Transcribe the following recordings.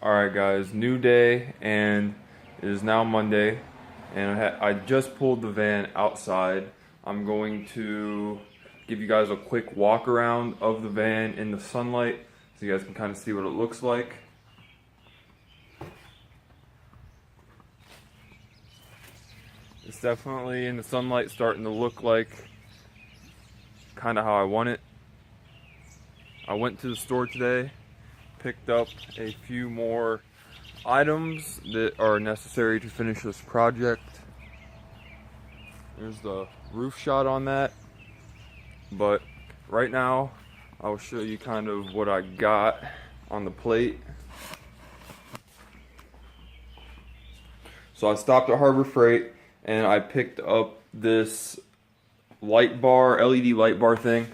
Alright guys, new day, and it is now Monday, and I just pulled the van outside. I'm going to give you guys a quick walk around of the van in the sunlight so you guys can kind of see what it looks like. It's definitely in the sunlight starting to look like kind of how I want it. I went to the store today, picked up a few more items that are necessary to finish this project. There's the roof shot on that, but right now I'll show you kind of what I got on the plate. So I stopped at Harbor Freight and I picked up this light bar, LED light bar thing.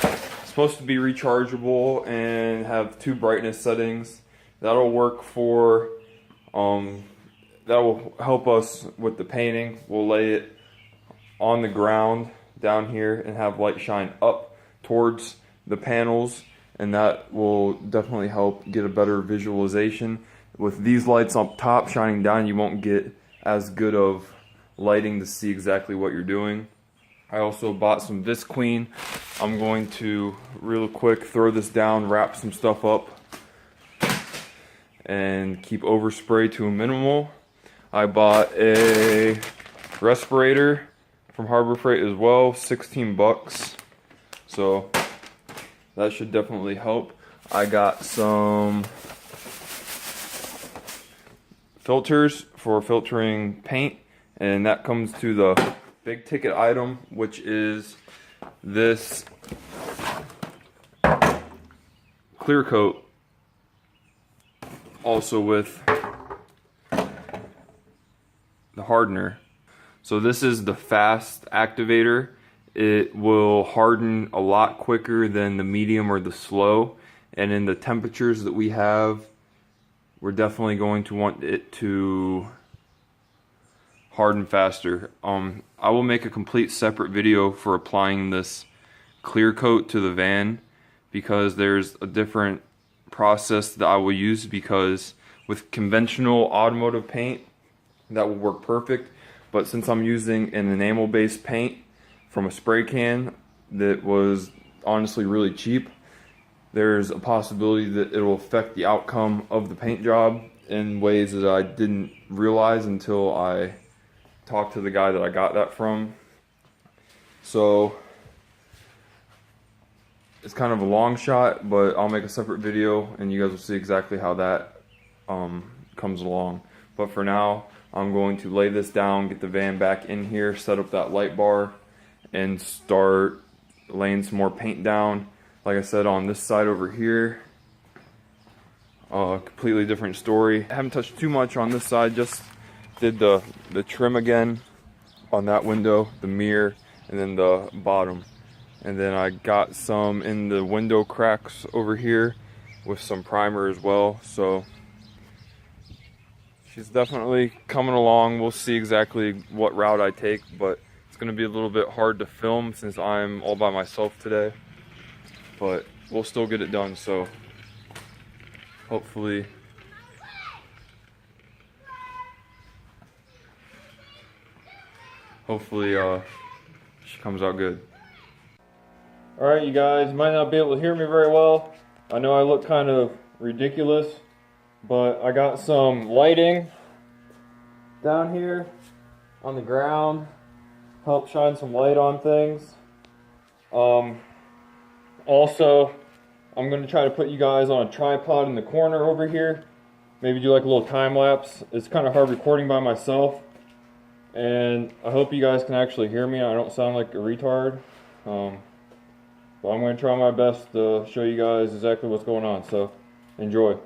It's supposed to be rechargeable and have 2 brightness settings. That'll work for, that will help us with the painting. We'll lay it on the ground down here and have light shine up towards the panels, and that will definitely help get a better visualization. With these lights up top shining down, you won't get as good of lighting to see exactly what you're doing. I also bought some Visqueen. I'm going to real quick throw this down, wrap some stuff up, and keep overspray to a minimal. I bought a respirator from Harbor Freight as well, 16 bucks. So that should definitely help. I got some filters for filtering paint, and that comes to the big ticket item, which is this clear coat, also with the hardener. So this is the fast activator. It will harden a lot quicker than the medium or the slow, and in the temperatures that we have, we're definitely going to want it to harden faster. I will make a complete separate video for applying this clear coat to the van, because there's a different process that I will use, because with conventional automotive paint that will work perfect, but since I'm using an enamel based paint from a spray can that was honestly really cheap, there's a possibility that it will affect the outcome of the paint job in ways that I didn't realize until I talked to the guy that I got that from. So it's kind of a long shot, but I'll make a separate video and you guys will see exactly how that comes along. But for now, I'm going to lay this down, get the van back in here, set up that light bar, and start laying some more paint down. Like I said, on this side over here, completely different story. I haven't touched too much on this side, just did the trim again on that window, the mirror, and then the bottom. And then I got some in the window cracks over here with some primer as well. So she's definitely coming along. We'll see exactly what route I take, but it's going to be a little bit hard to film since I'm all by myself today. But we'll still get it done, so hopefully she comes out good. Alright you guys, you might not be able to hear me very well. I know I look kind of ridiculous, but I got some lighting down here on the ground, help shine some light on things. Also, I'm going to try to put you guys on a tripod in the corner over here. Maybe do like a little time lapse. It's kind of hard recording by myself, and I hope you guys can actually hear me. I don't sound like a retard. But I'm going to try my best to show you guys exactly what's going on, so enjoy.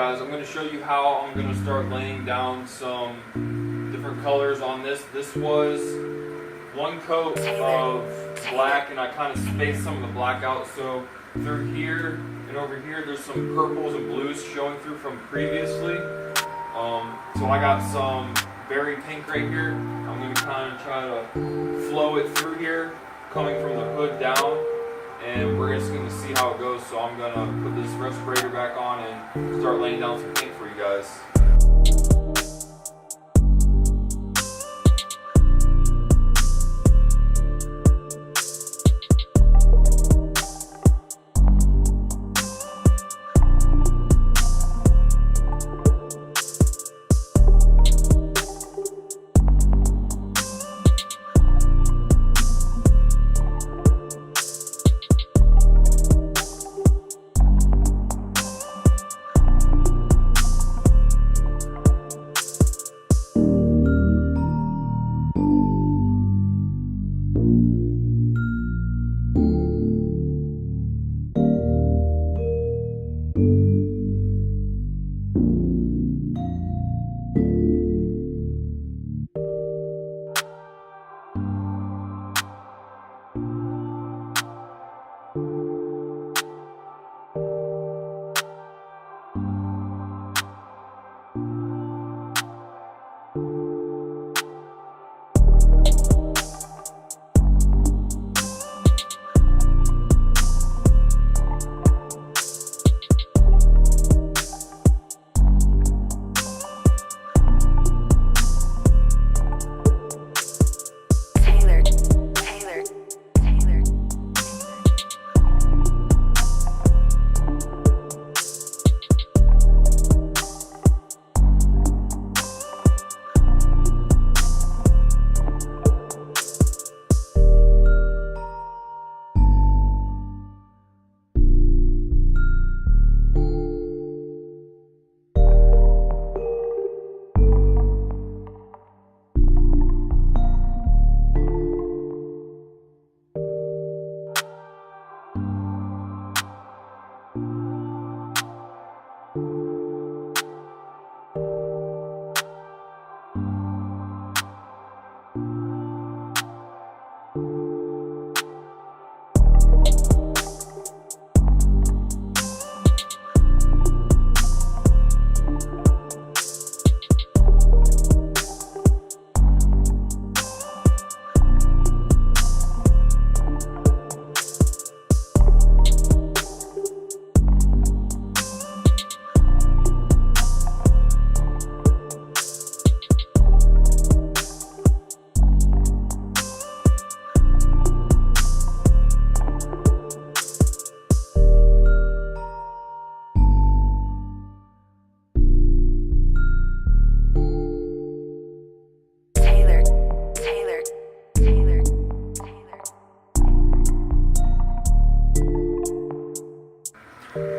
guys, I'm going to show you how I'm going to start laying down some different colors on this. This was one coat of black, and I kind of spaced some of the black out. So through here and over here, there's some purples and blues showing through from previously. So I got some berry pink right here. I'm going to kind of try to flow it through here, coming from the hood down, and we're just going to see how it goes. So I'm going to put this respirator back on and start laying down some paint for you guys.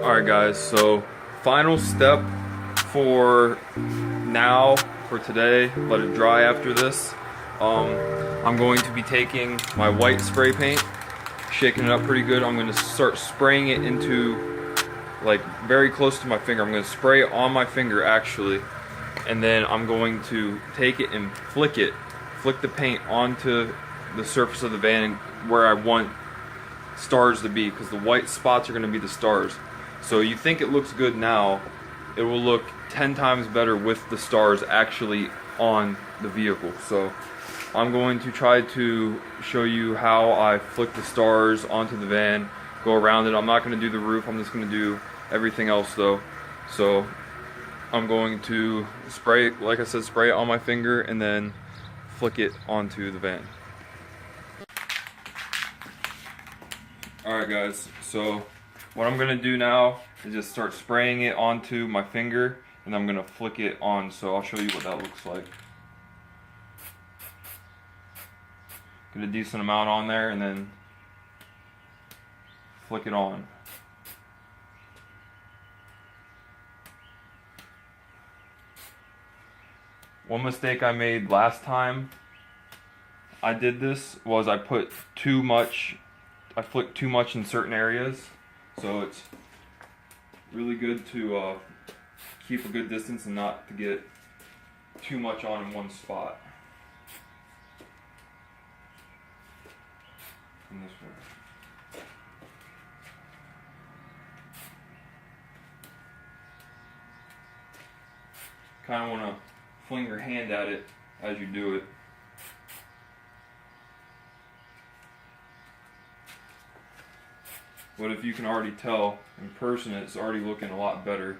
Alright guys, so final step for now, for today, let it dry after this. I'm going to be taking my white spray paint, shaking it up pretty good. I'm going to start spraying it into, like, very close to my finger. I'm going to spray it on my finger actually, and then I'm going to take it and flick the paint onto the surface of the van where I want stars to be, because the white spots are going to be the stars. So you think it looks good now, it will look 10 times better with the stars actually on the vehicle. So I'm going to try to show you how I flick the stars onto the van, go around it. I'm not going to do the roof, I'm just going to do everything else though. So I'm going to spray, like I said, spray it on my finger and then flick it onto the van. Alright guys, so what I'm going to do now is just start spraying it onto my finger, and I'm going to flick it on, so I'll show you what that looks like. Get a decent amount on there and then flick it on. One mistake I made last time I did this was I flicked too much in certain areas. So it's really good to keep a good distance and not to get too much on in one spot. In this way. Kind of want to fling your hand at it as you do it. But if you can already tell in person, it's already looking a lot better.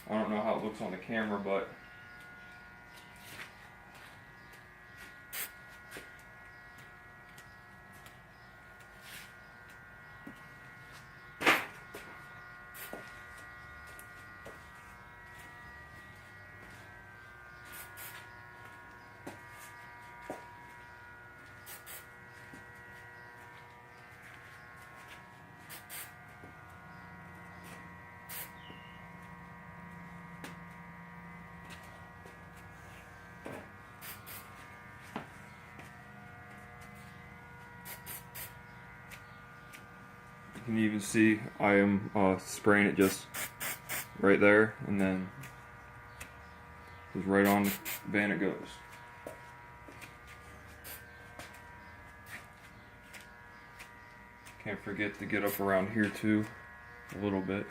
I don't know how it looks on the camera, but you can even see I am spraying it just right there, and then just right on the band it goes. Can't forget to get up around here too, a little bit.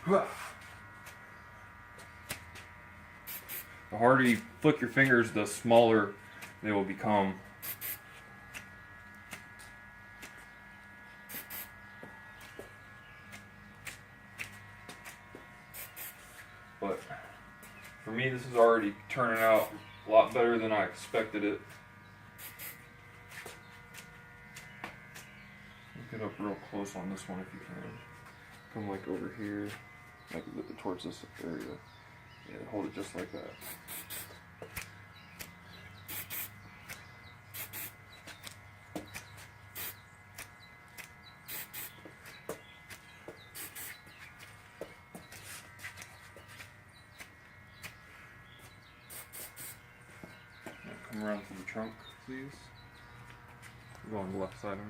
The harder you flick your fingers, the smaller they will become. But for me, this is already turning out a lot better than I expected it. Get up real close on this one if you can. Come like over here, like towards this area. Yeah, hold it just like that. Come around to the trunk, please. Go on the left side of me.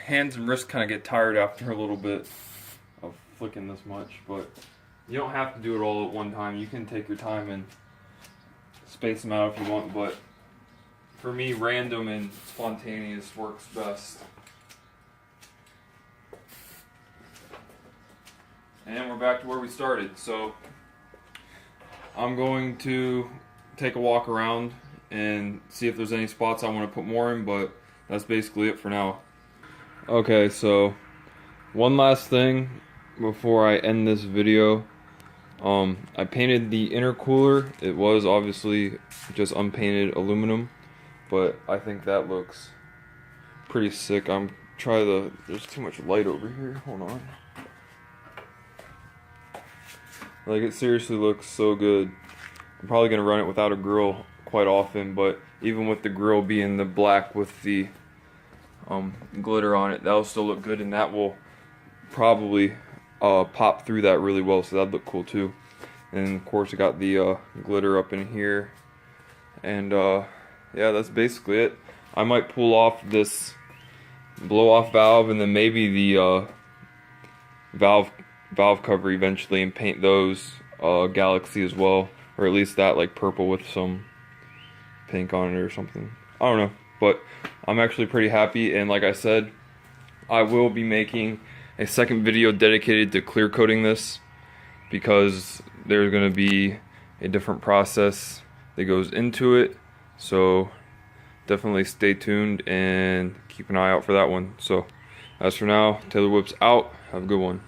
Hands and wrists kind of get tired after a little bit of flicking this much, but you don't have to do it all at one time. You can take your time and space them out if you want, but for me, random and spontaneous works best. And we're back to where we started. So I'm going to take a walk around and see if there's any spots I want to put more in, but that's basically it for now. Okay, so one last thing before I end this video. I painted the intercooler. It was obviously just unpainted aluminum, but I think that looks pretty sick. There's too much light over here. Hold on. Like, it seriously looks so good. I'm probably gonna run it without a grill quite often, but even with the grill being the black with the glitter on it, that'll still look good, and that will probably pop through that really well, so that'd look cool too. And of course I got the glitter up in here, and yeah, that's basically it. I might pull off this blow off valve and then maybe the valve cover eventually, and paint those Galaxy as well, or at least that like purple with some pink on it or something. I don't know, but I'm actually pretty happy, and like I said, I will be making a second video dedicated to clear coating this, because there's going to be a different process that goes into it, so definitely stay tuned and keep an eye out for that one. So as for now, Taylor Whips out. Have a good one.